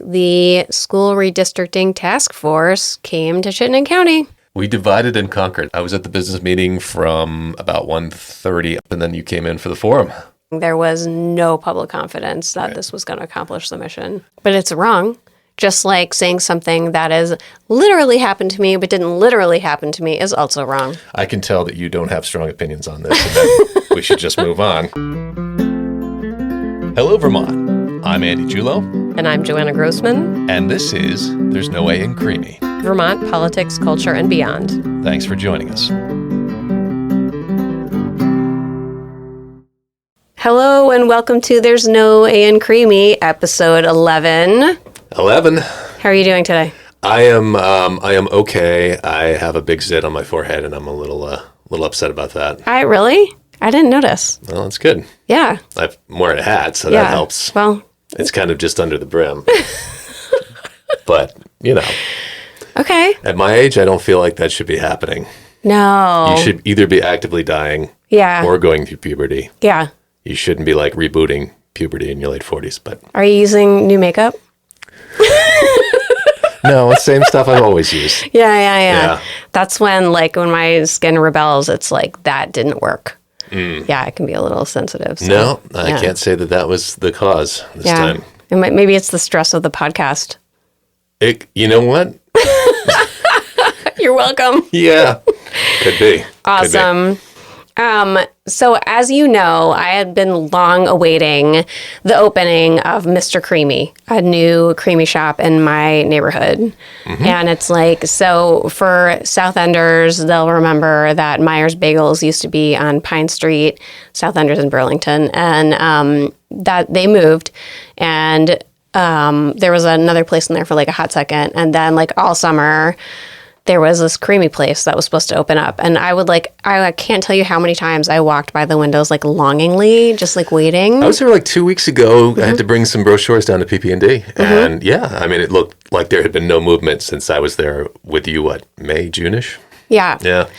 the School Redistricting Task Force came to Chittenden County. We divided and conquered. I was at the business meeting from about 1:30, and then you came in for the forum. There was no public confidence that this was going to accomplish the mission. But it's wrong. Just like saying something that is literally happened to me but didn't literally happen to me is also wrong. I can tell that you don't have strong opinions on this, and that we should just move on. Hello, Vermont. I'm Andy Julo. And I'm Joanna Grossman. And this is There's No Way in Creemee. Vermont politics, culture, and beyond. Thanks for joining us. Hello, and welcome to There's No Way in Creemee, episode 11. 11. How are you doing today? I am okay. I have a big zit on my forehead, and I'm a little upset about that. Really? I didn't notice. Well, it's good. Yeah. I'm wearing a hat, so that helps. Well, it's kind of just under the brim. But, okay. At my age, I don't feel like that should be happening. No. You should either be actively dying or going through puberty. Yeah. You shouldn't be like rebooting puberty in your late 40s. But are you using new makeup? No, it's the same stuff I've always used. Yeah. That's when my skin rebels. It's like, that didn't work. Yeah, it can be a little sensitive. So, no, I can't say that was the cause this time. And maybe it's the stress of the podcast. You know what? You're welcome. Yeah, could be. Awesome. So as you know, I had been long awaiting the opening of Mr. Creemee, a new Creemee shop in my neighborhood. Mm-hmm. And it's like, so for South Enders, they'll remember that Myers Bagels used to be on Pine Street, South Enders in Burlington, and that they moved. And there was another place in there for a hot second. And then all summer, there was this Creemee place that was supposed to open up. And I can't tell you how many times I walked by the windows longingly, just waiting. I was there 2 weeks ago. Mm-hmm. I had to bring some brochures down to PP&D. Mm-hmm. And it looked like there had been no movement since I was there with you, May, June-ish? Yeah. Yeah.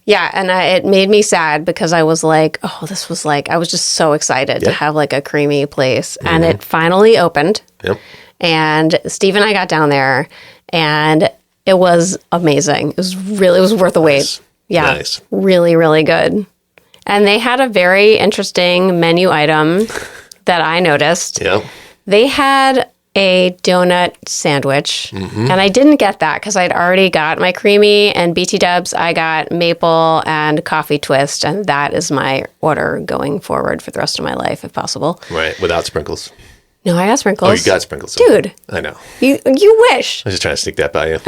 Yeah, and it made me sad because I was this was I was just so excited to have a Creemee place. Mm-hmm. And it finally opened. Yep. And Steve and I got down there, and it was amazing. It was worth the wait. Nice. Yeah. Nice. Really, really good. And they had a very interesting menu item that I noticed. Yeah. They had a donut sandwich. Mm-hmm. And I didn't get that because I'd already got my Creemee and BT Dubs. I got maple and coffee twist. And that is my order going forward for the rest of my life, if possible. Right. Without sprinkles. No, I got sprinkles. Oh, you got sprinkles. Dude. I know. You wish. I was just trying to sneak that by you.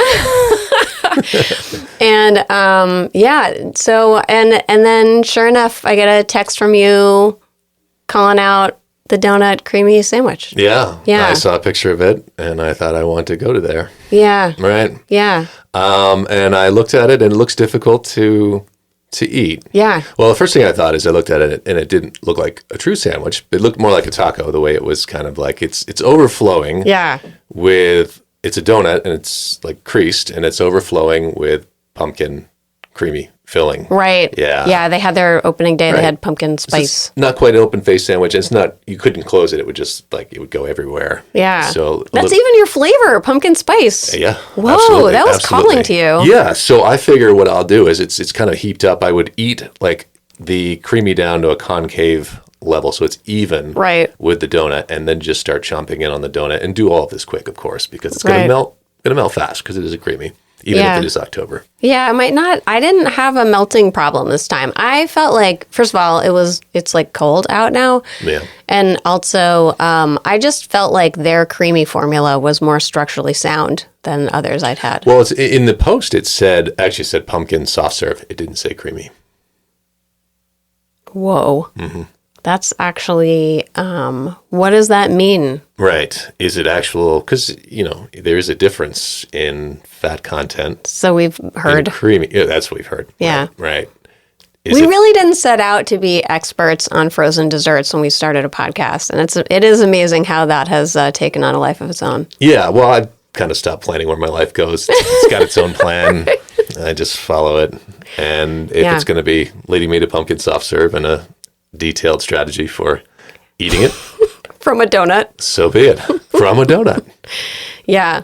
And, so, and then sure enough, I get a text from you calling out the donut Creemee sandwich. Yeah. Yeah. I saw a picture of it, and I thought I wanted to go to there. Yeah. Right? Yeah. And I looked at it, and it looks difficult to eat. Yeah. Well, the first thing I thought is I looked at it and it didn't look like a true sandwich. It looked more like a taco, the way it was kind of it's overflowing. Yeah. It's a donut and it's creased and it's overflowing with pumpkin creamy filling. Right. Yeah. Yeah. They had their opening day. Right. They had pumpkin spice. It's not quite an open face sandwich. It's not, you couldn't close it. It would just it would go everywhere. Yeah. So that's even your flavor, pumpkin spice. Yeah. Whoa. Absolutely, that was absolutely. calling to you. Yeah. So I figure what I'll do is it's kind of heaped up. I would eat the Creemee down to a concave level so it's even with the donut, and then just start chomping in on the donut and do all of this quick, of course, because it's going to melt fast because it is a Creemee. Even if it is October. Yeah, it might not. I didn't have a melting problem this time. I felt first of all, it's cold out now. Yeah. And also, I just felt like their Creemee formula was more structurally sound than others I'd had. Well, it's in the post, it said pumpkin soft serve. It didn't say Creemee. Whoa. Mm-hmm. That's actually, what does that mean? Right. Is it actual, because, there is a difference in fat content. So we've heard. Creemee. Yeah, that's what we've heard. Yeah. Right. We really didn't set out to be experts on frozen desserts when we started a podcast. And it is amazing how that has taken on a life of its own. Yeah. Well, I kind of stopped planning where my life goes. It's got its own plan. I just follow it. And if it's going to be leading me to pumpkin soft serve and a detailed strategy for eating it from a donut, so be it. from a donut. Yeah.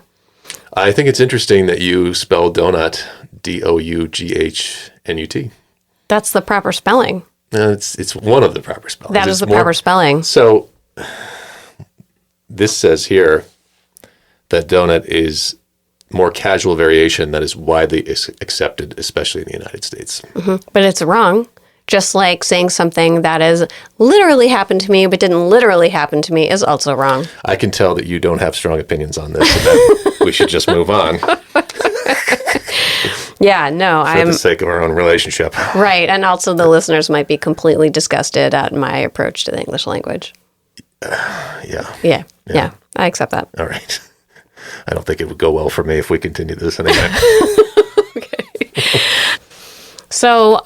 I think it's interesting that you spell donut Doughnut. That's the proper spelling. It's one of the proper spellings. That is the proper spelling. So this says here that donut is more casual variation that is widely accepted, especially in the United States. Mm-hmm. But it's wrong. Just like saying something that is literally happened to me but didn't literally happen to me is also wrong. I can tell that you don't have strong opinions on this, and that we should just move on. Yeah, no, For the sake of our own relationship. Right, and also the listeners might be completely disgusted at my approach to the English language. Yeah, I accept that. All right. I don't think it would go well for me if we continue this anyway. Okay. So,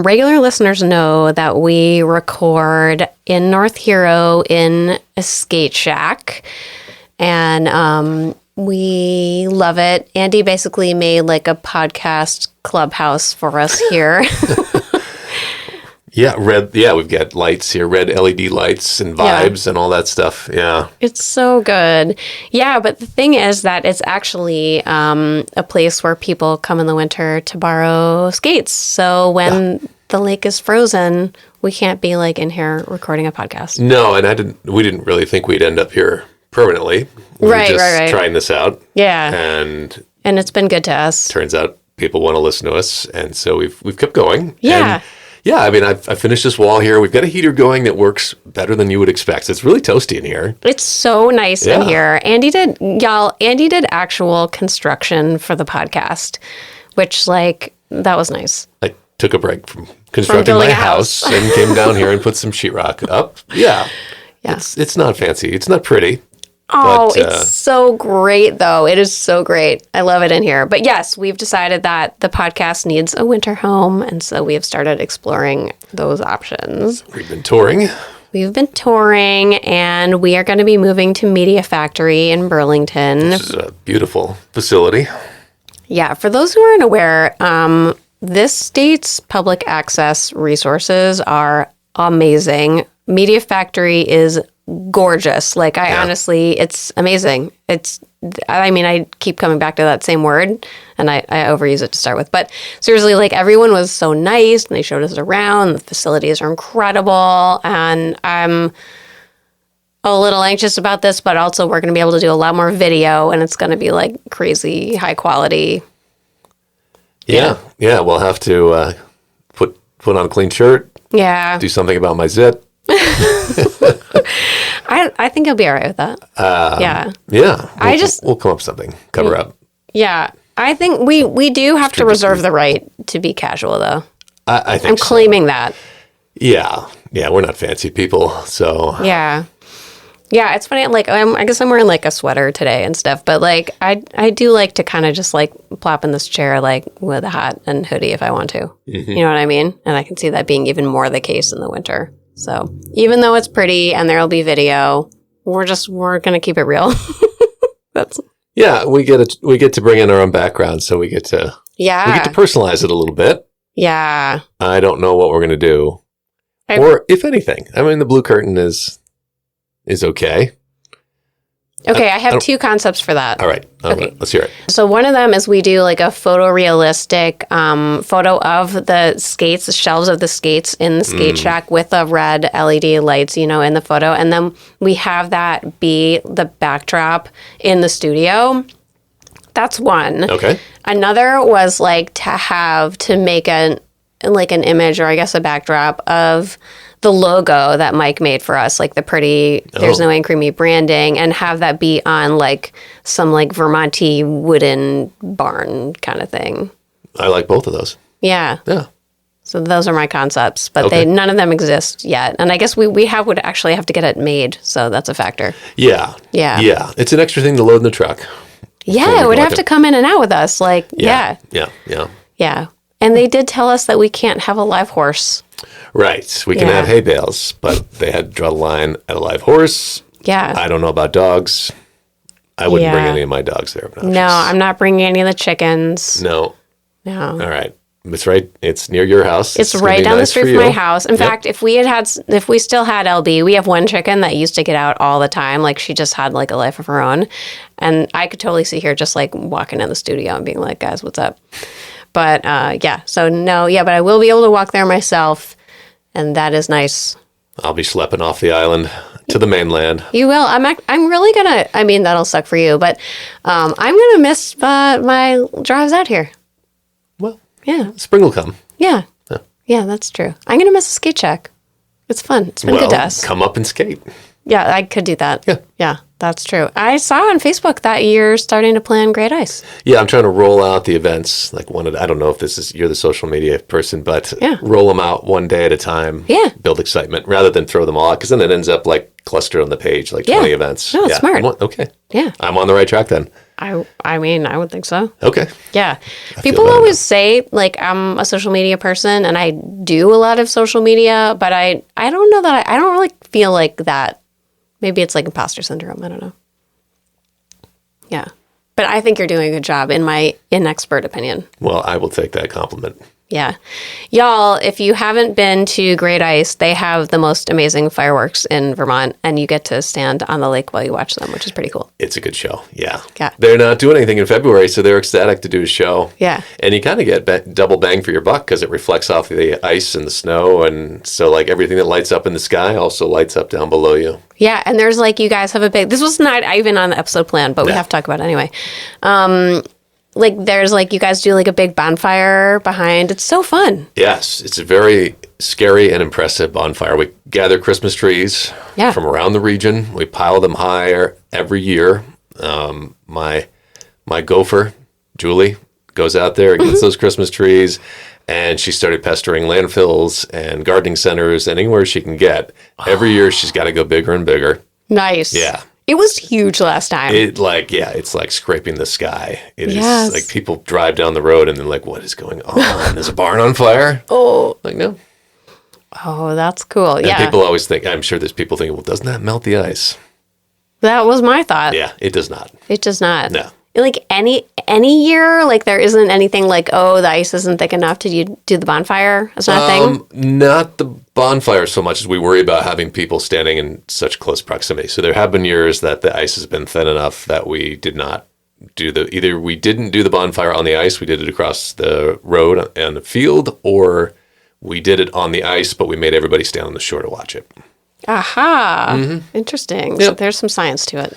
regular listeners know that we record in North Hero in a skate shack, and we love it. Andy basically made like a podcast clubhouse for us here. Yeah, we've got lights here, red LED lights and vibes and all that stuff. Yeah. It's so good. Yeah, but the thing is that it's actually a place where people come in the winter to borrow skates. So when the lake is frozen, we can't be like in here recording a podcast. No, and we didn't really think we'd end up here permanently. We were just trying this out. Yeah. And it's been good to us. Turns out people want to listen to us, and so we've kept going. Yeah. And yeah, I mean, I've finished this wall here. We've got a heater going that works better than you would expect. It's really toasty in here. It's so nice in here. Andy did actual construction for the podcast, which, like, that was nice. I took a break from constructing my house and came down here and put some sheetrock up. Yeah. It's not fancy. It's not pretty. Oh, but, it's so great, though. It is so great. I love it in here. But yes, we've decided that the podcast needs a winter home, and so we have started exploring those options. We've been touring, and we are going to be moving to Media Factory in Burlington. Which is a beautiful facility. Yeah, for those who aren't aware, this state's public access resources are amazing. Media Factory is gorgeous. Like, honestly, it's amazing. I keep coming back to that same word, and I overuse it to start with. But seriously, like, everyone was so nice, and they showed us around. The facilities are incredible, and I'm a little anxious about this, but also we're going to be able to do a lot more video, and it's going to be, like, crazy high quality. Yeah, we'll have to put on a clean shirt. Yeah. Do something about my zit. I think you'll be all right with that. Yeah. We'll come up with something. Cover up. Yeah. I think we do have to reserve the right to be casual, though. I think I'm claiming that. Yeah. Yeah, we're not fancy people, so. Yeah. Yeah, it's funny. Like, I guess I'm wearing, like, a sweater today and stuff. But, like, I do like to kind of just, like, plop in this chair, like, with a hat and hoodie if I want to. Mm-hmm. You know what I mean? And I can see that being even more the case in the winter. So even though it's pretty and there'll be video, we're going to keep it real. We get to bring in our own background, so we get to personalize it a little bit. Yeah. I don't know what we're going to do, or if anything. I mean, the blue curtain is okay. Okay, I have two concepts for that. All right. Okay. Let's hear it. So one of them is we do like a photorealistic photo of the skates, the shelves of the skates in the skate shack with the red LED lights, in the photo. And then we have that be the backdrop in the studio. That's one. Okay. Another was like to make an image, or I guess a backdrop of the logo that Mike made for us, like the pretty There's No Creemee branding, and have that be on like some like Vermonty wooden barn kind of thing. I like both of those. Yeah. Yeah. So those are my concepts, but none of them exist yet. And I guess we would actually have to get it made, so that's a factor. Yeah. Yeah. Yeah. It's an extra thing to load in the truck. Yeah, it would have to come in and out with us. Like, yeah. And they did tell us that we can't have a live horse. Right. We can have hay bales, but they had to draw the line at a live horse. Yeah. I don't know about dogs. I wouldn't bring any of my dogs there. No, I'm not bringing any of the chickens. No. All right. It's right. It's near your house. It's right down the street from my house. In fact, if we still had LB, we have one chicken that used to get out all the time. Like she just had like a life of her own. And I could totally see her just like walking in the studio and being like, guys, what's up? But but I will be able to walk there myself. And that is nice. I'll be schlepping off the island to the mainland. You will. I'm really going to, I mean, that'll suck for you, but I'm going to miss my drives out here. Well, yeah. Spring will come. Yeah. Yeah, that's true. I'm going to miss a skate check. It's fun. It's been good to us. Come up and skate. Yeah, I could do that. Yeah. Yeah, that's true. I saw on Facebook that you're starting to plan Great Ice. Yeah, I'm trying to roll out the events. Like I don't know if you're the social media person, but roll them out one day at a time. Yeah. Build excitement rather than throw them all out, because then it ends up like clustered on the page, like 20 events. No, it's smart. Okay. Yeah. I'm on the right track then. I mean, I would think so. Okay. Yeah. People always say, like, I'm a social media person, and I do a lot of social media, but I don't know that I don't really feel like that. Maybe it's like imposter syndrome. I don't know. Yeah. But I think you're doing a good job in my inexpert opinion. Well, I will take that compliment. Yeah. Y'all, if you haven't been to Great Ice, they have the most amazing fireworks in Vermont, and you get to stand on the lake while you watch them, which is pretty cool. It's a good show. Yeah. Yeah. They're not doing anything in February, so they're ecstatic to do a show. Yeah. And you kind of get double bang for your buck because it reflects off the ice and the snow. And so, like, everything that lights up in the sky also lights up down below you. Yeah. And there's, like, you guys have a big, this was not even on the episode plan, but we have to talk about it anyway. Like, there's, like, you guys do, like, a big bonfire behind. It's so fun. Yes. It's a very scary and impressive bonfire. We gather Christmas trees from around the region. We pile them higher every year. My gopher, Julie, goes out there and gets those Christmas trees. And she started pestering landfills and gardening centers and anywhere she can get. Every year, she's got to go bigger and bigger. Nice. Yeah. It was huge last time. It's like scraping the sky. It is like people drive down the road and they're like, what is going on? Is a barn on fire? Oh. Like, no. Oh, that's cool. And people always think, I'm sure there's people thinking, well, doesn't that melt the ice? That was my thought. Yeah, it does not. It does not. No. Like any year, like there isn't anything like, oh, the ice isn't thick enough to do the bonfire. That's not a thing? Not the bonfire so much as we worry about having people standing in such close proximity. So there have been years that the ice has been thin enough that we did not either we didn't do the bonfire on the ice, we did it across the road and the field, or we did it on the ice, but we made everybody stand on the shore to watch it. Aha. Mm-hmm. Interesting. Yep. So there's some science to it.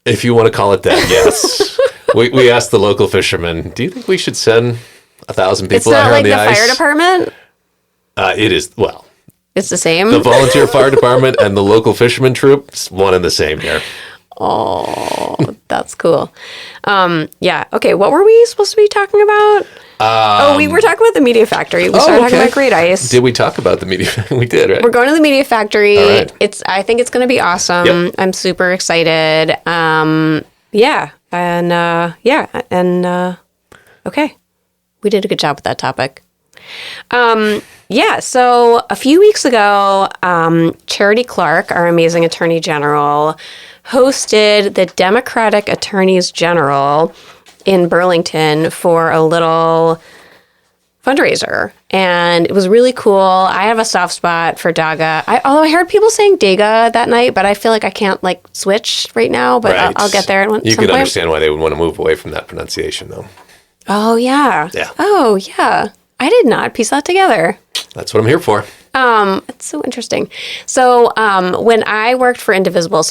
If you want to call it that, yes. we asked the local fishermen, do you think we should send 1,000 people out here on the ice? It's not like the fire department? It is, well. It's the same? The volunteer fire department and the local fisherman troop, one and the same here. Oh, that's cool. Yeah. Okay. What were we supposed to be talking about? We were talking about the Media Factory. We started talking about Great Ice. Did we talk about the Media Factory? We did, right? We're going to the Media Factory. Right. I think it's going to be awesome. Yep. I'm super excited. Okay. We did a good job with that topic. So a few weeks ago, Charity Clark, our amazing Attorney General, hosted the Democratic Attorneys General in Burlington for a little fundraiser. And it was really cool. I have a soft spot for Daga. Although I heard people saying Daga that night, but I feel like I can't switch right now, but right. I'll get there at some point. You can understand why they would want to move away from that pronunciation, though. Oh, yeah. Yeah. Oh, yeah. I did not piece that together. That's what I'm here for. It's so interesting. So when I worked for Indivisible,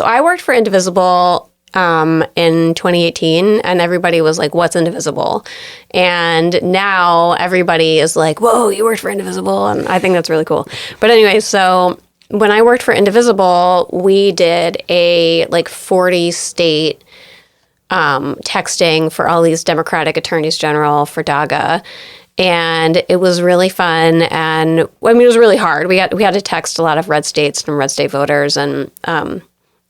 in 2018, and everybody was like, what's Indivisible? And now everybody is like, whoa, you worked for Indivisible. And I think that's really cool. But anyway, so when I worked for Indivisible, we did a 40 state texting for all these Democratic attorneys general for DAGA. And it was really fun. And I mean, it was really hard. We had to text a lot of red states and red state voters. And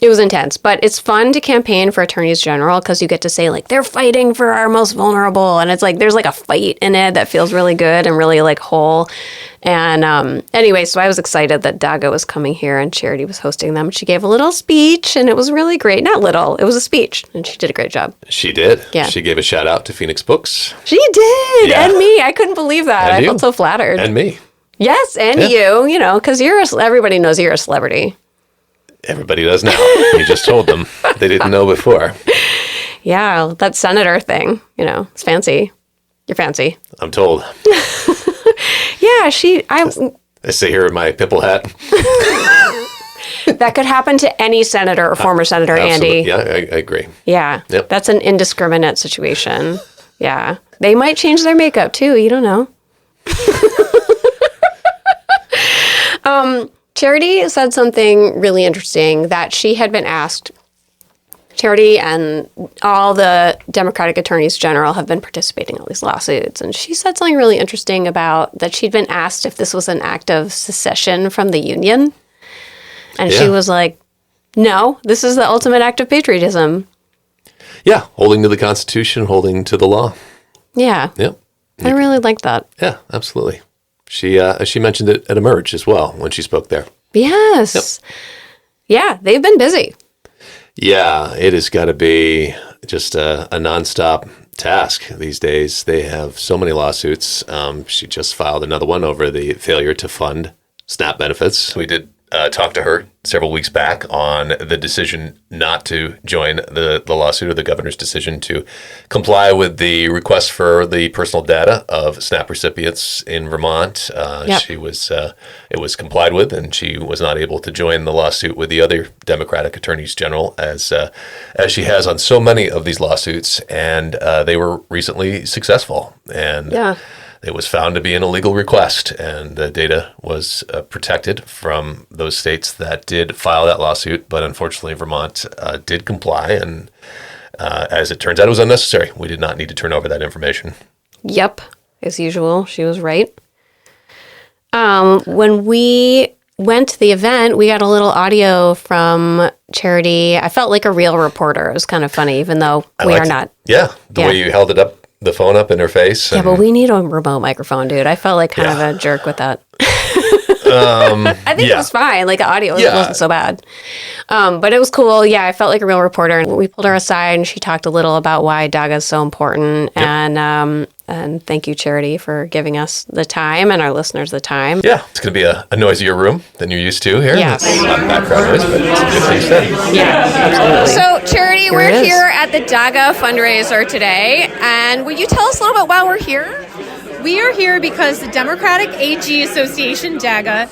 It was intense, but it's fun to campaign for attorneys general because you get to say, like, they're fighting for our most vulnerable. And it's like, there's like a fight in it that feels really good and really like whole. And anyway, so I was excited that DAGA was coming here and Charity was hosting them. She gave a little speech and it was really great. Not little, it was a speech. And she did a great job. She did. Yeah. She gave a shout out to Phoenix Books. She did. Yeah. And me. I couldn't believe that. I felt so flattered. And me. Yes, and you know, because everybody knows you're a celebrity. Everybody does now. You just told them. They didn't know before. Yeah, that senator thing, you know, it's fancy. You're fancy. I'm told. Yeah, I sit here in my pimple hat. That could happen to any senator or former senator, Absolutely. Andy. Yeah, I agree. Yeah, Yep. That's an indiscriminate situation. Yeah, they might change their makeup too. You don't know. Charity said something really interesting that she had been asked. Charity and all the Democratic attorneys general have been participating in all these lawsuits. And she said something really interesting about that she'd been asked if this was an act of secession from the Union. And she was like, no, this is the ultimate act of patriotism. Yeah, holding to the Constitution, holding to the law. Yeah. Yep. I really like that. Yeah, absolutely. She mentioned it at Emerge as well when she spoke there. Yes. Yep. Yeah, they've been busy. Yeah, it has got to be just a nonstop task these days. They have so many lawsuits. She just filed another one over the failure to fund SNAP benefits. We did talk to her several weeks back on the decision not to join the lawsuit, or the governor's decision to comply with the request for the personal data of SNAP recipients in Vermont. Yep. It was complied with, and she was not able to join the lawsuit with the other Democratic attorneys general, as she has on so many of these lawsuits, and they were recently successful. And it was found to be an illegal request, and the data was protected from those states that did file that lawsuit. But unfortunately, Vermont did comply, and as it turns out, it was unnecessary. We did not need to turn over that information. Yep. As usual, she was right. When we went to the event, we got a little audio from Charity. I felt like a real reporter. It was kind of funny, even though we are not. Yeah, the way you held the phone up in her face. Yeah, but we need a remote microphone, dude. I felt like kind of a jerk with that. I think it was fine. Like, the audio wasn't so bad. But it was cool. Yeah, I felt like a real reporter. And we pulled her aside, and she talked a little about why DAGA is so important. Yep. And thank you, Charity, for giving us the time and our listeners the time. Yeah, it's going to be a noisier room than you're used to here. Yes. It's a lot of background noise, but it's a good thing said. Yeah, absolutely. So, Charity, we're here at the DAGA fundraiser today. And will you tell us a little bit why we're here? We are here because the Democratic AG Association, DAGA,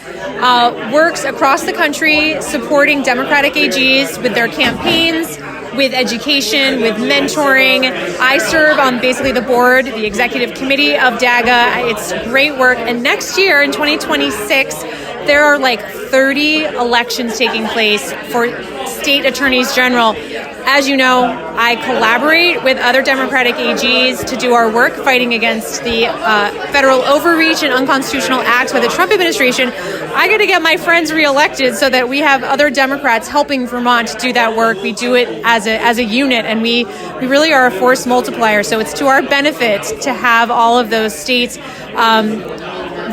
works across the country supporting Democratic AGs with their campaigns, with education, with mentoring. I serve on basically the board, the executive committee of DAGA. It's great work. And next year, in 2026, there are like 30 elections taking place for state attorneys general. As you know, I collaborate with other Democratic AGs to do our work fighting against the federal overreach and unconstitutional acts by the Trump administration. I got to get my friends reelected so that we have other Democrats helping Vermont do that work. We do it as a unit, and we really are a force multiplier. So it's to our benefit to have all of those states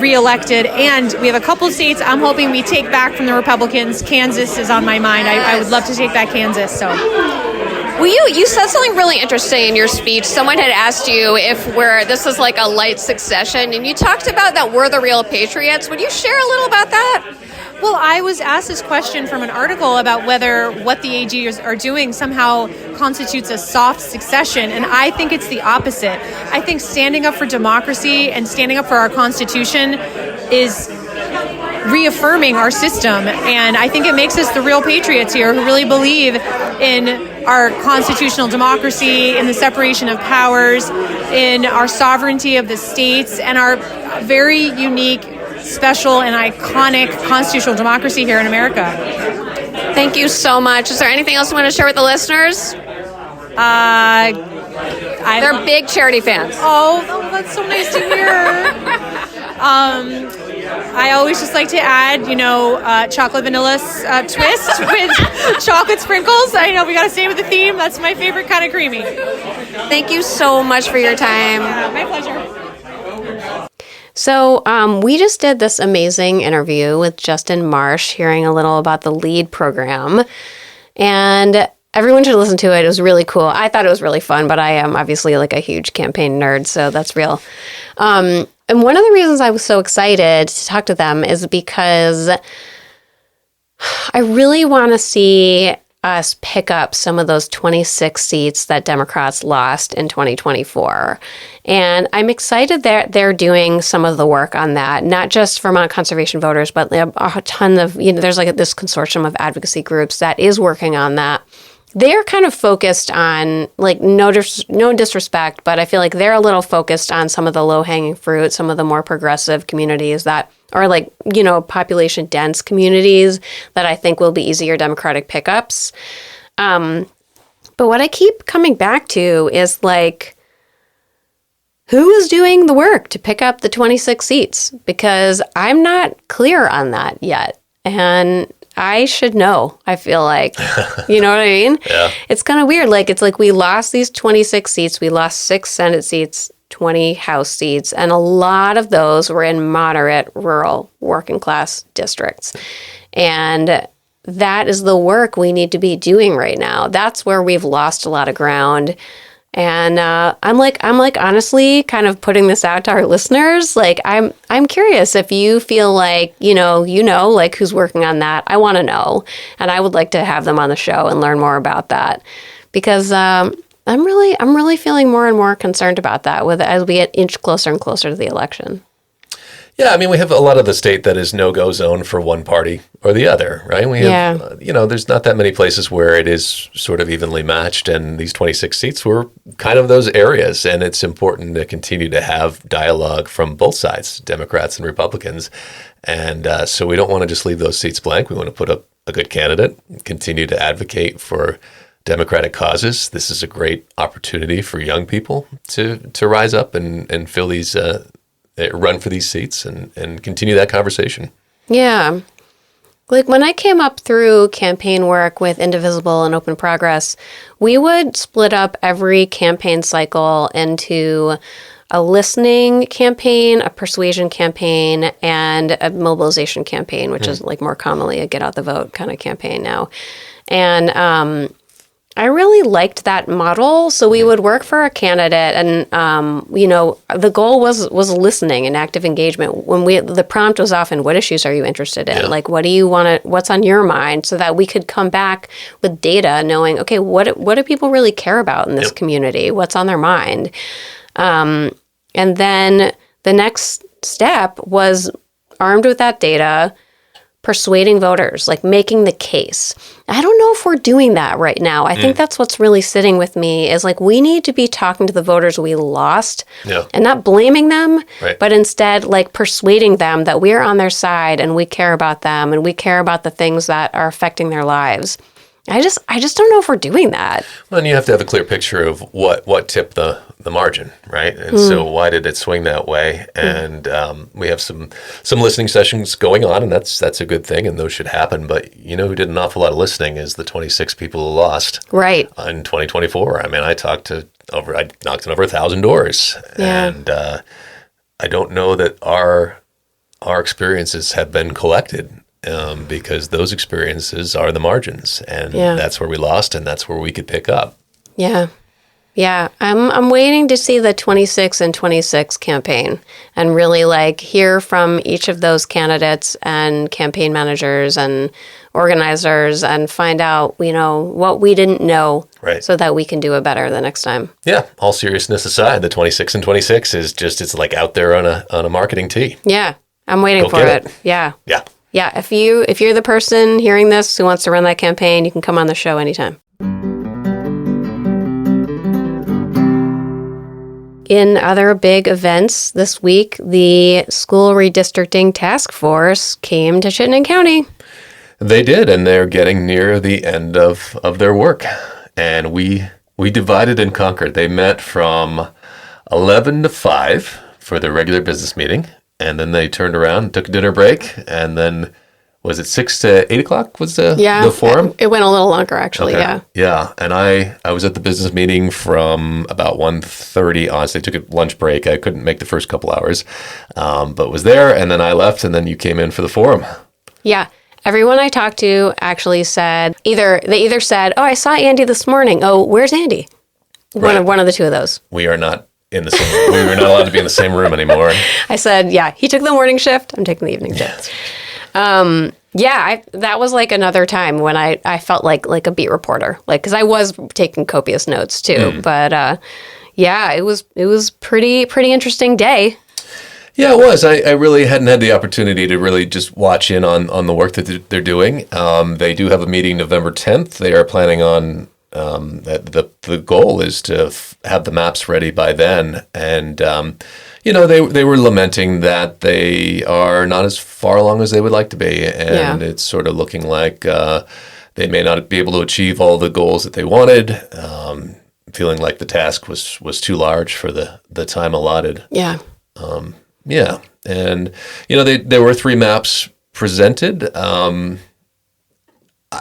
reelected, and we have a couple of states I'm hoping we take back from the Republicans. Kansas is on my mind. I would love to take back Kansas. So, well, you said something really interesting in your speech. Someone had asked you if this is like a light succession, and you talked about that we're the real patriots. Would you share a little about that? Well, I was asked this question from an article about whether what the AGs are doing somehow constitutes a soft succession, and I think it's the opposite. I think standing up for democracy and standing up for our Constitution is reaffirming our system, and I think it makes us the real patriots here who really believe in our constitutional democracy, in the separation of powers, in our sovereignty of the states, and our very unique, special, and iconic constitutional democracy here in America. Thank you so much. Is there anything else you want to share with the listeners? They're big Charity fans. Oh, that's so nice to hear. I always just like to add, chocolate vanilla twist with chocolate sprinkles. I know we got to stay with the theme. That's my favorite kind of creamy. Thank you so much for your time. My pleasure. So we just did this amazing interview with Justin Marsh, hearing a little about the LEAD program. And everyone should listen to it. It was really cool. I thought it was really fun, but I am obviously like a huge campaign nerd, so that's real. And one of the reasons I was so excited to talk to them is because I really want to see us pick up some of those 26 seats that Democrats lost in 2024. And I'm excited that they're doing some of the work on that, not just Vermont conservation voters, but a ton of, there's like this consortium of advocacy groups that is working on that. They're kind of focused on, like, no disrespect, but I feel like they're a little focused on some of the low-hanging fruit, some of the more progressive communities that are, like, population-dense communities that I think will be easier Democratic pickups. But what I keep coming back to is, like, who is doing the work to pick up the 26 seats? Because I'm not clear on that yet. And I should know, I feel like. You know what I mean? Yeah. It's kind of weird. Like, it's like we lost these 26 seats. We lost 6 Senate seats, 20 House seats, and a lot of those were in moderate, rural, working class districts. And that is the work we need to be doing right now. That's where we've lost a lot of ground. And I'm like honestly kind of putting this out to our listeners. Like, I'm curious if you feel like, like who's working on that. I want to know. And I would like to have them on the show and learn more about that, because I'm really feeling more and more concerned about that as we get inch closer and closer to the election. Yeah, I mean, we have a lot of the state that is no-go zone for one party or the other, right? We have, there's not that many places where it is sort of evenly matched, and these 26 seats were kind of those areas, and it's important to continue to have dialogue from both sides, Democrats and Republicans, and so we don't want to just leave those seats blank. We want to put up a good candidate, continue to advocate for Democratic causes. This is a great opportunity for young people to rise up and fill these run for these seats and continue that conversation. Yeah. Like, when I came up through campaign work with Indivisible and Open Progress, we would split up every campaign cycle into a listening campaign, a persuasion campaign, and a mobilization campaign, which is like more commonly a get out the vote kind of campaign now. And I really liked that model. So we would work for a candidate, and the goal was listening and active engagement. The prompt was often, what issues are you interested in? Yeah. Like, what do you want to, what's on your mind, so that we could come back with data knowing, okay, what do people really care about in this community? What's on their mind? And then the next step was, armed with that data, persuading voters, like making the case. I don't know if we're doing that right now. I think that's what's really sitting with me, is like, we need to be talking to the voters we lost and not blaming them, but instead like persuading them that we're on their side and we care about them and we care about the things that are affecting their lives. I just don't know if we're doing that. Well, and you have to have a clear picture of what tipped the margin, right? And so why did it swing that way? And we have some listening sessions going on, and that's a good thing, and those should happen. But who did an awful lot of listening is the 26 people who lost in 2024. I mean, I knocked on over 1,000 doors, and I don't know that our experiences have been collected. Because those experiences are the margins, and that's where we lost, and that's where we could pick up. Yeah. I'm waiting to see the 26 and 26 campaign and really like hear from each of those candidates and campaign managers and organizers and find out, what we didn't know, so that we can do it better the next time. Yeah. All seriousness aside, the 26 and 26 is just, it's like out there on a marketing tee. Yeah. I'm waiting for it. Yeah. Yeah, if you're the person hearing this who wants to run that campaign, you can come on the show anytime. In other big events this week, the School Redistricting Task Force came to Chittenden County. They did, and they're getting near the end of their work. And we divided and conquered. They met from 11 to 5 for their regular business meeting. and then they turned around and took a dinner break, and then was it 6 to 8 o'clock was the forum? It went a little longer, actually, Yeah, and I was at the business meeting from about 1:30 on. So they took a lunch break. I couldn't make the first couple hours, but was there, and then I left, and then you came in for the forum. Yeah. Everyone I talked to actually said, they either said, oh, I saw Andy this morning. Oh, where's Andy? Right. One of the two of those. We are not in the same. We were not allowed to be in the same room anymore. I said, yeah, he took the morning shift. I'm taking the evening shift. That was like another time when I felt like a beat reporter, like, because I was taking copious notes too. But it was pretty interesting day. Yeah, it was. I really hadn't had the opportunity to really just watch in on the work that they're doing. They do have a meeting November 10th. They are planning on the goal is to have the maps ready by then. And, they were lamenting that they are not as far along as they would like to be. And it's sort of looking like they may not be able to achieve all the goals that they wanted, feeling like the task was too large for the time allotted. Yeah. Yeah. And, there were 3 maps presented.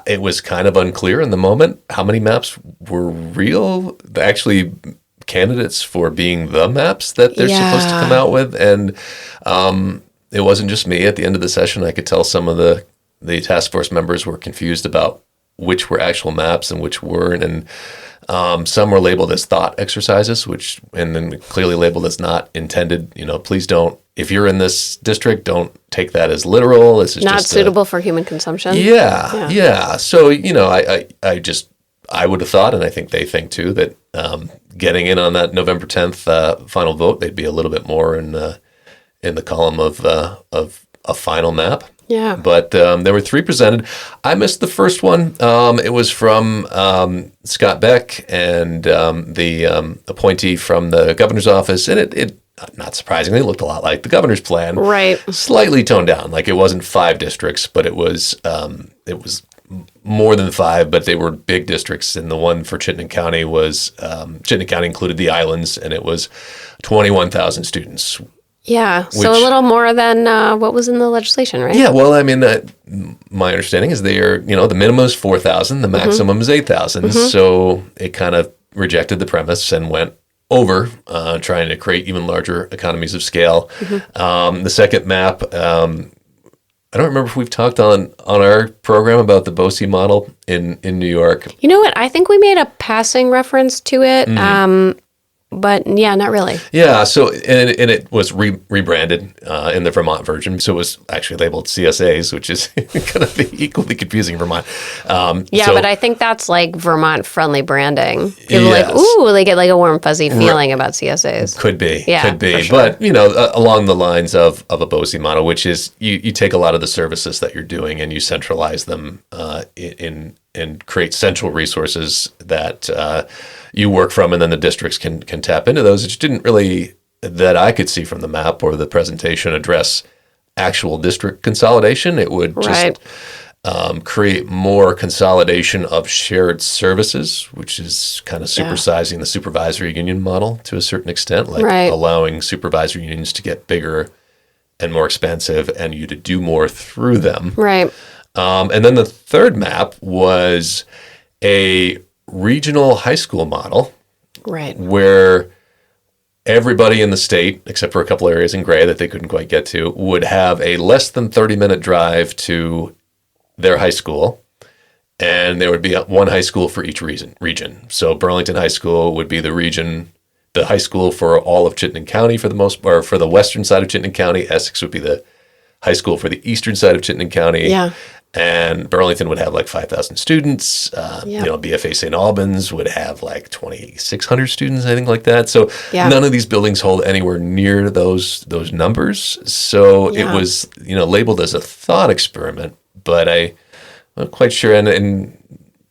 It was kind of unclear in the moment how many maps were real, actually candidates for being the maps that they're supposed to come out with. And it wasn't just me. At the end of the session, I could tell some of the task force members were confused about which were actual maps and which weren't. And some were labeled as thought exercises, and then clearly labeled as not intended. Please don't, if you're in this district, don't take that as literal. This is not just suitable for human consumption. Yeah. So, I would have thought, and I think they think too, that getting in on that November 10th final vote, they'd be a little bit more in the column of a final map. Yeah. But there were 3 presented. I missed the first one. It was from Scott Beck and the appointee from the governor's office. And it not surprisingly, looked a lot like the governor's plan. Right. Slightly toned down. Like it wasn't 5 districts, but it was more than 5, but they were big districts. And the one for Chittenden County was, Chittenden County included the islands, and it was 21,000 students. Yeah, so a little more than what was in the legislation, right? Yeah, well, I mean, my understanding is they are, the minimum is 4,000, the maximum is 8,000. Mm-hmm. So it kind of rejected the premise and went over, trying to create even larger economies of scale. Mm-hmm. The second map, I don't remember if we've talked on our program about the BOCE model in New York. You know what? I think we made a passing reference to it. Mm-hmm. But yeah, not really. Yeah, so and it was rebranded in the Vermont version, so it was actually labeled CSAs, which is going to be equally confusing in Vermont. But I think that's like Vermont-friendly branding. People they get like a warm, fuzzy feeling about CSAs. Could be, for sure. But along the lines of a BOCE model, which is you take a lot of the services that you're doing and you centralize them and create central resources that you work from, and then the districts can tap into those. It just didn't really, that I could see from the map or the presentation, address actual district consolidation. It would just create more consolidation of shared services, which is kind of supersizing the supervisory union model to a certain extent, allowing supervisory unions to get bigger and more expensive and you to do more through them. Right. And then the third map was a regional high school model, right, where everybody in the state, except for a couple areas in gray that they couldn't quite get to, would have a less than 30-minute drive to their high school, and there would be one high school for each region. So Burlington High School would be the high school for all of Chittenden County for the western side of Chittenden County. Essex would be the high school for the eastern side of Chittenden County. Yeah. And Burlington would have like 5,000 students. BFA St. Albans would have like 2,600 students, I think, like that. So none of these buildings hold anywhere near those numbers. So it was, labeled as a thought experiment, but I'm not quite sure. And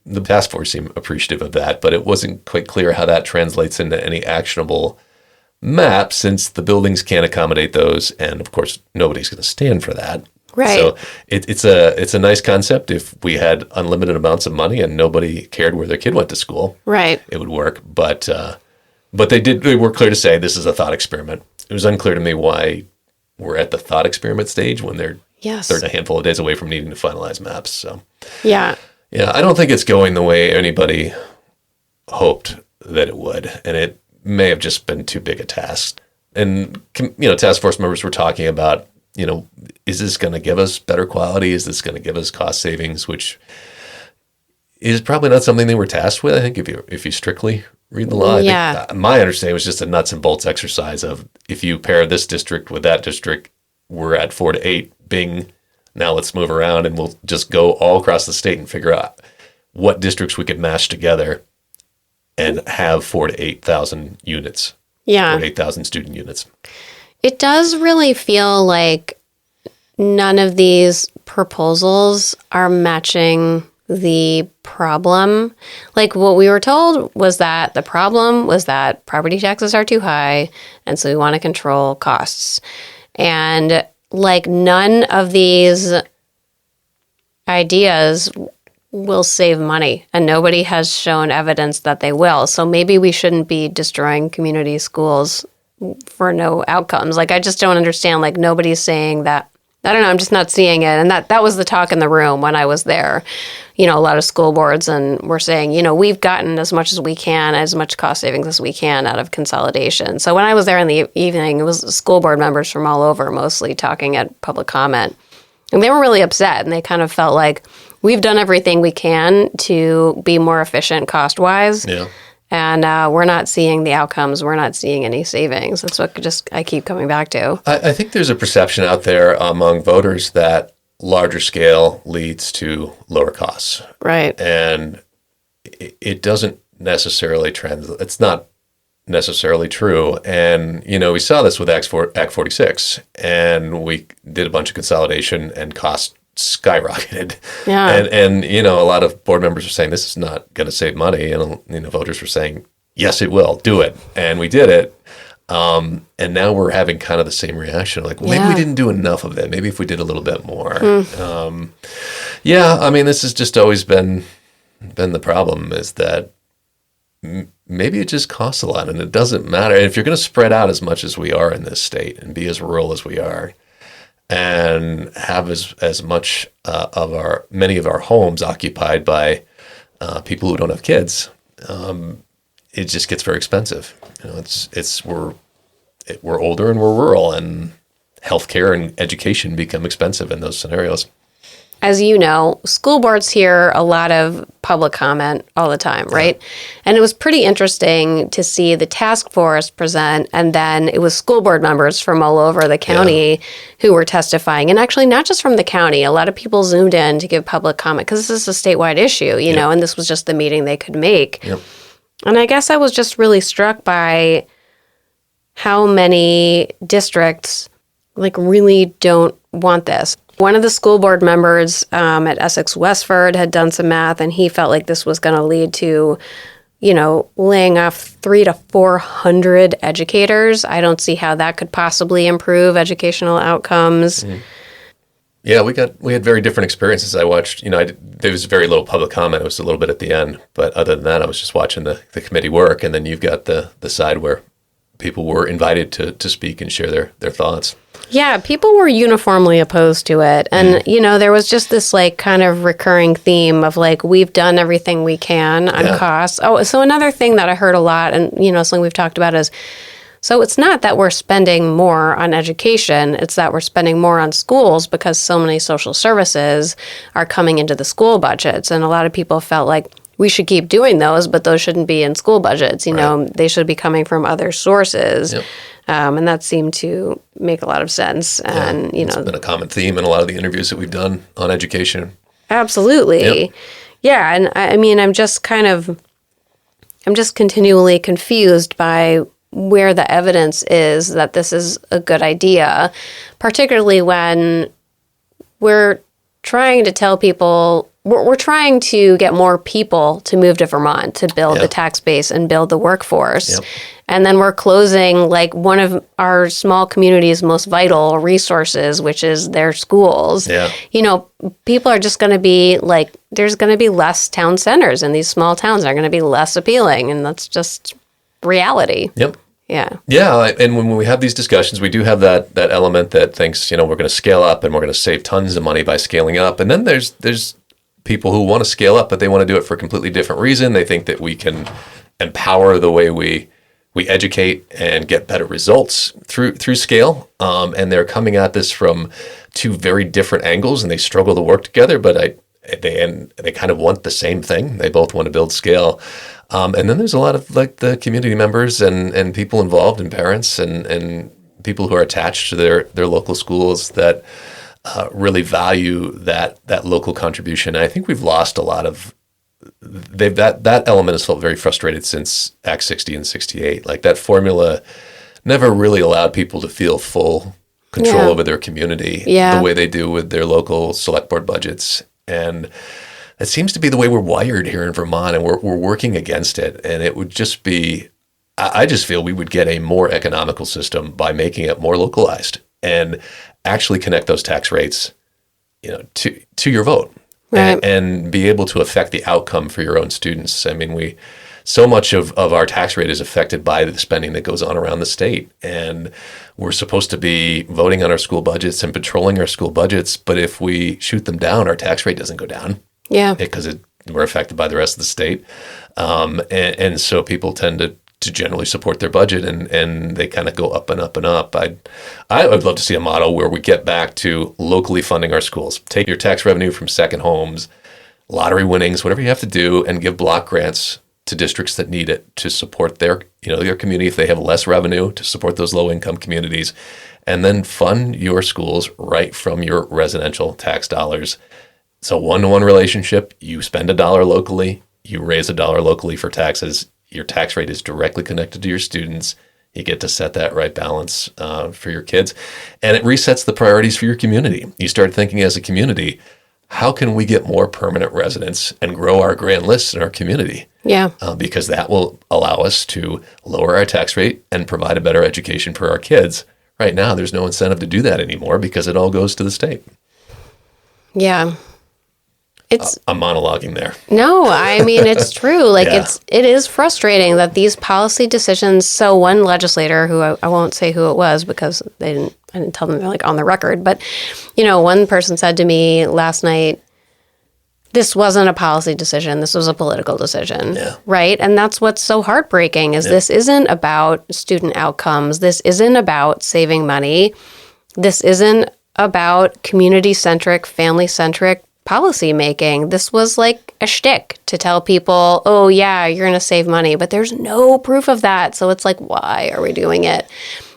the task force seemed appreciative of that, but it wasn't quite clear how that translates into any actionable map, since the buildings can't accommodate those. And of course, nobody's going to stand for that. Right. So it's a nice concept. If we had unlimited amounts of money and nobody cared where their kid went to school, right, it would work. But they were clear to say this is a thought experiment. It was unclear to me why we're at the thought experiment stage when they're Yes. a handful of days away from needing to finalize maps. So Yeah. yeah, I don't think it's going the way anybody hoped that it would, and it may have just been too big a task. And task force members were talking about, is this going to give us better quality? Is this going to give us cost savings? Which is probably not something they were tasked with. I think if you strictly read the law, I think my understanding was just a nuts and bolts exercise of, if you pair this district with that district, we're at 4 to 8. Bing. Now let's move around and we'll just go all across the state and figure out what districts we could mash together and have 4,000 to 8,000 units. Yeah. 4,000 to 8,000 student units. It does really feel like none of these proposals are matching the problem. Like, what we were told was that the problem was that property taxes are too high, and so we want to control costs. And like, none of these ideas will save money, and nobody has shown evidence that they will. So maybe we shouldn't be destroying community schools for no outcomes. Like, I just don't understand. Like, nobody's saying that. I don't know. I'm just not seeing it. And that was the talk in the room when I was there. A lot of school boards and we're saying, we've gotten as much as we can, as much cost savings as we can out of consolidation. So when I was there in the evening, it was school board members from all over, mostly talking at public comment. And they were really upset, and they kind of felt like, we've done everything we can to be more efficient cost-wise. Yeah. And we're not seeing the outcomes. We're not seeing any savings. That's what I keep coming back to. I think there's a perception out there among voters that larger scale leads to lower costs. Right. And it doesn't necessarily translate. It's not necessarily true. And, we saw this with Act 46, and we did a bunch of consolidation and costs skyrocketed. Yeah. And a lot of board members were saying, this is not going to save money. And, voters were saying, yes, it will. Do it. And we did it. And now we're having kind of the same reaction. Like, well, maybe we didn't do enough of it. Maybe if we did a little bit more. This has just always been the problem, is that maybe it just costs a lot, and it doesn't matter. And if you're going to spread out as much as we are in this state and be as rural as we are, and have as much many of our homes occupied by people who don't have kids, it just gets very expensive. We're older and we're rural, and healthcare and education become expensive in those scenarios. As you know, school boards hear a lot of public comment all the time, right? And it was pretty interesting to see the task force present, and then it was school board members from all over the county who were testifying. And actually, not just from the county. A lot of people zoomed in to give public comment, because this is a statewide issue, you know, and this was just the meeting they could make. And I guess I was just really struck by how many districts really don't want this. One of the school board members at Essex Westford had done some math, and he felt like this was going to lead to, laying off 300 to 400 educators. I don't see how that could possibly improve educational outcomes. Yeah, we had very different experiences. I watched, there was very little public comment. It was a little bit at the end, but other than that, I was just watching the committee work, and then you've got the side where people were invited to speak and share their thoughts. Yeah, people were uniformly opposed to it. And, there was just this kind of recurring theme of we've done everything we can on costs. Oh, so another thing that I heard a lot, and, something we've talked about is, so it's not that we're spending more on education, it's that we're spending more on schools because so many social services are coming into the school budgets. And a lot of people felt like we should keep doing those, but those shouldn't be in school budgets. They should be coming from other sources. And that seemed to make a lot of sense. And, it's been a common theme in a lot of the interviews that we've done on education. Absolutely. Yeah. And I'm just continually confused by where the evidence is that this is a good idea, particularly when we're trying to tell people, we're trying to get more people to move to Vermont to build the tax base and build the workforce. And then we're closing one of our small community's most vital resources, which is their schools. People are just going to be there's going to be less town centers in these small towns. They're going to be less appealing. And that's just reality. Yeah, and when we have these discussions, we do have that element that thinks, we're going to scale up and we're going to save tons of money by scaling up. And then there's people who want to scale up, but they want to do it for a completely different reason. They think that we can empower the way we educate and get better results through scale. And they're coming at this from two very different angles, and they struggle to work together, but they kind of want the same thing. They both want to build scale. And then there's a lot of the community members and people involved, and parents and people who are attached to their local schools that really value that local contribution. And I think we've lost a lot of that element has felt very frustrated since Act 60 and 68. That formula never really allowed people to feel full control over their community the way they do with their local select board budgets. And it seems to be the way we're wired here in Vermont, and we're working against it. And it would just be, I just feel we would get a more economical system by making it more localized and actually connect those tax rates, to your vote. Right. And be able to affect the outcome for your own students. I mean, so much of our tax rate is affected by the spending that goes on around the state. And we're supposed to be voting on our school budgets and patrolling our school budgets. But if we shoot them down, our tax rate doesn't go down. Yeah. Because we're affected by the rest of the state. And so people tend to generally support their budget, and they kind of go up and up and up. I would love to see a model where we get back to locally funding our schools. Take your tax revenue from second homes, lottery winnings, whatever you have to do, and give block grants to districts that need it to support their community if they have less revenue, to support those low-income communities, and then fund your schools right from your residential tax dollars. It's a one-to-one relationship. You spend $1 locally, you raise $1 locally for taxes. Your tax rate is directly connected to your students. You get to set that right balance for your kids. And it resets the priorities for your community. You start thinking as a community, how can we get more permanent residents and grow our grand lists in our community? Yeah. Because that will allow us to lower our tax rate and provide a better education for our kids. Right now, there's no incentive to do that anymore because it all goes to the state. Yeah. I'm monologuing there. No, I mean, it's true. It is frustrating that these policy decisions. So one legislator, who I won't say who it was because I didn't tell them they're on the record, but one person said to me last night, this wasn't a policy decision. This was a political decision, right? And that's what's so heartbreaking is this isn't about student outcomes. This isn't about saving money. This isn't about community-centric, family-centric policy making. This was like a shtick to tell people, oh yeah, you're going to save money, but there's no proof of that. So it's why are we doing it?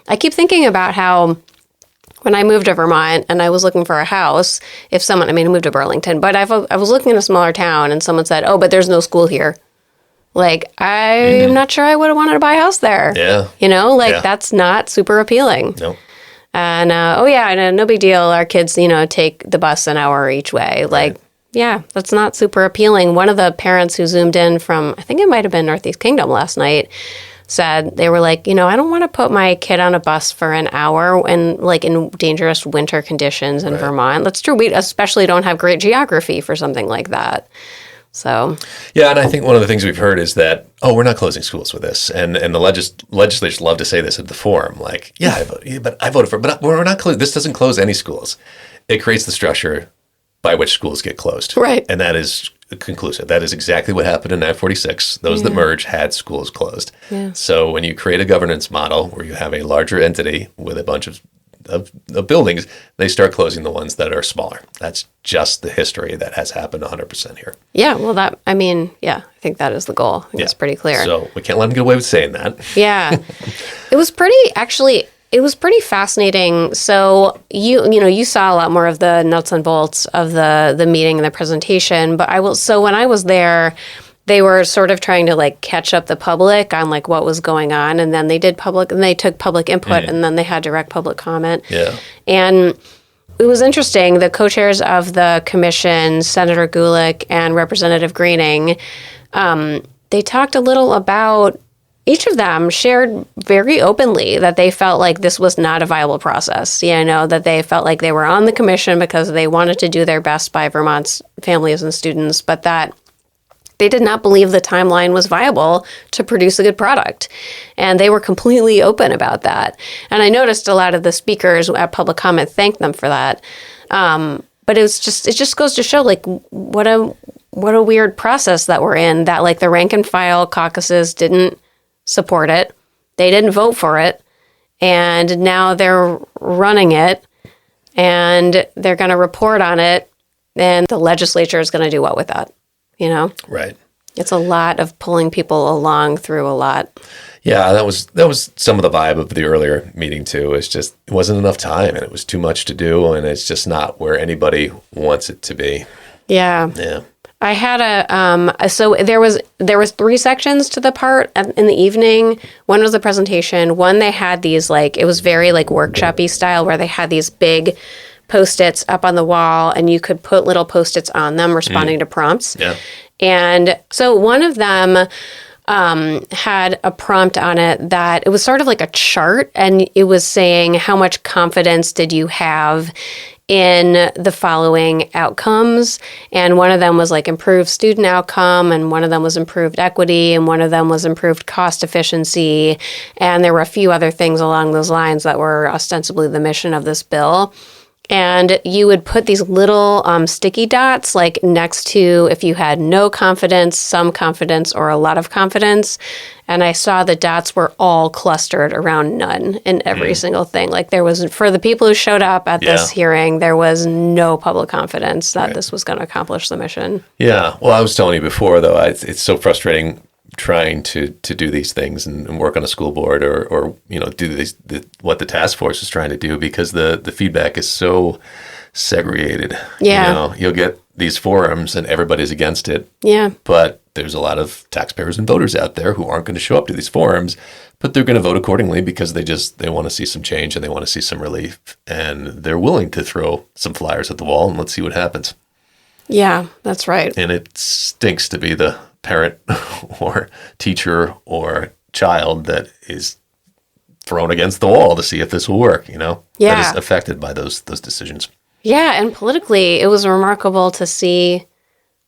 I keep thinking about how when I moved to Vermont and I was looking for a house, I moved to Burlington, but I was looking in a smaller town and someone said, oh, but there's no school here. I'm not sure I would have wanted to buy a house there. Yeah. That's not super appealing. No. And, no big deal. Our kids, take the bus an hour each way. That's not super appealing. One of the parents who zoomed in from, I think it might have been Northeast Kingdom last night, said they were I don't want to put my kid on a bus for an hour and in dangerous winter conditions in Vermont. That's true. We especially don't have great geography for something like that. So yeah, and I think one of the things we've heard is that, we're not closing schools with this, and the legislators love to say this at the forum, but I voted for it, but we're not closing. This doesn't close any schools. It creates the structure by which schools get closed, right? And that is conclusive. That is exactly what happened in Act 46. Those that merged had schools closed. Yeah. So when you create a governance model where you have a larger entity with a bunch of buildings, they start closing the ones that are smaller. That's just the history that has happened 100% here. Yeah, well, I think that is the goal. I think it's pretty clear. So we can't let them get away with saying that. Yeah. It was pretty fascinating. So you saw a lot more of the nuts and bolts of the meeting and the presentation, but when I was there, they were sort of trying to catch up the public on what was going on, and then they took public input, and then they had direct public comment. Yeah. And it was interesting. The co-chairs of the commission, Senator Gulick and Representative Greening, they talked a little about, each of them shared very openly that they felt like this was not a viable process. That they felt like they were on the commission because they wanted to do their best by Vermont's families and students, but that They did not believe the timeline was viable to produce a good product. And they were completely open about that. And I noticed a lot of the speakers at public comment thanked them for that. But it just goes to show, like, what a weird process that we're in, that, like, the rank and file caucuses didn't support it. They didn't vote for it. And now they're running it, and they're going to report on it. And the legislature is going to do what with that? You know? Right. It's a lot of pulling people along through a lot. Yeah, that was some of the vibe of the earlier meeting too. It's just, it wasn't enough time, and it was too much to do, and it's just not where anybody wants it to be. Yeah. Yeah. I had so there was 3 sections to the part in the evening. One was a presentation. One, they had these, like, it was very like workshop-y style, where they had these big Post-its up on the wall, and you could put little Post-its on them responding to prompts. Yeah. And so one of them had a prompt on it that it was sort of like a chart, and it was saying, how much confidence did you have in the following outcomes? And one of them was like improved student outcome, and one of them was improved equity, and one of them was improved cost efficiency. And there were a few other things along those lines that were ostensibly the mission of this bill. And you would put these little sticky dots, like, next to if you had no confidence, some confidence, or a lot of confidence. And I saw the dots were all clustered around none in every single thing. Like, there was, for the people who showed up at this hearing, there was no public confidence that this was going to accomplish the mission. Yeah. Well, I was telling you before, though, it's so frustrating trying to do these things and work on a school board or you know, do what the task force is trying to do, because the feedback is so segregated. Yeah. You know, you'll get these forums and everybody's against it. Yeah. But there's a lot of taxpayers and voters out there who aren't going to show up to these forums, but they're going to vote accordingly because they want to see some change and they want to see some relief, and they're willing to throw some flyers at the wall and let's see what happens. Yeah, that's right. And it stinks to be the parent or teacher or child that is thrown against the wall to see if this will work, you know? Yeah. That is affected by those decisions. Yeah, and politically, it was remarkable to see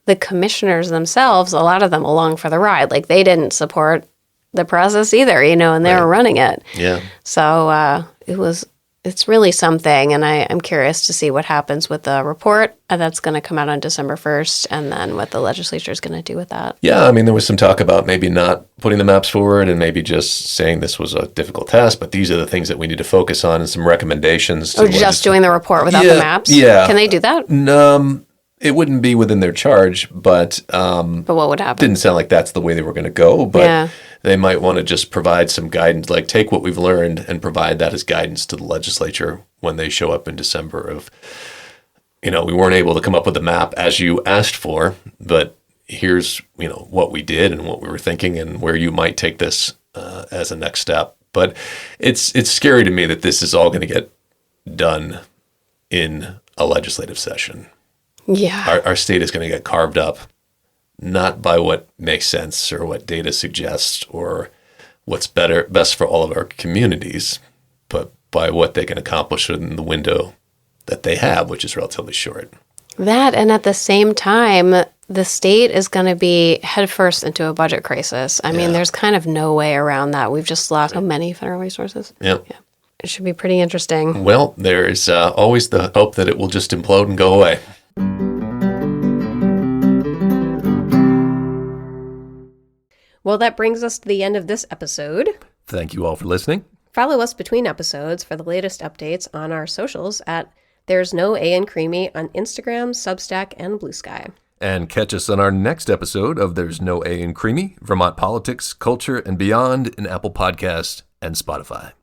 the commissioners themselves, a lot of them along for the ride. Like, they didn't support the process either, you know, and they were running it. Yeah. So it's really something, and I'm curious to see what happens with the report that's going to come out on December 1st, and then what the legislature is going to do with that. Yeah, I mean, there was some talk about maybe not putting the maps forward and maybe just saying this was a difficult task, but these are the things that we need to focus on, and some recommendations. Or just doing the report without the maps? Yeah. Can they do that? It wouldn't be within their charge, but what would happen? Didn't sound like that's the way they were going to go, but they might want to just provide some guidance, like take what we've learned and provide that as guidance to the legislature when they show up in December of, you know, we weren't able to come up with a map as you asked for, but here's, you know, what we did and what we were thinking and where you might take this as a next step. But it's scary to me that this is all going to get done in a legislative session. Yeah. Our state is going to get carved up, not by what makes sense or what data suggests or what's best for all of our communities, but by what they can accomplish in the window that they have, which is relatively short. That, and at the same time, the state is going to be headfirst into a budget crisis. I mean, there's kind of no way around that. We've just lost so many federal resources. Yep. Yeah. It should be pretty interesting. Well, there's always the hope that it will just implode and go away. Well, that brings us to the end of this episode. Thank you all for listening. Follow us between episodes for the latest updates on our socials at There's No A in Creemee on Instagram, Substack, and Blue Sky. And catch us on our next episode of There's No A in Creemee, Vermont Politics, Culture, and Beyond in Apple Podcasts and Spotify.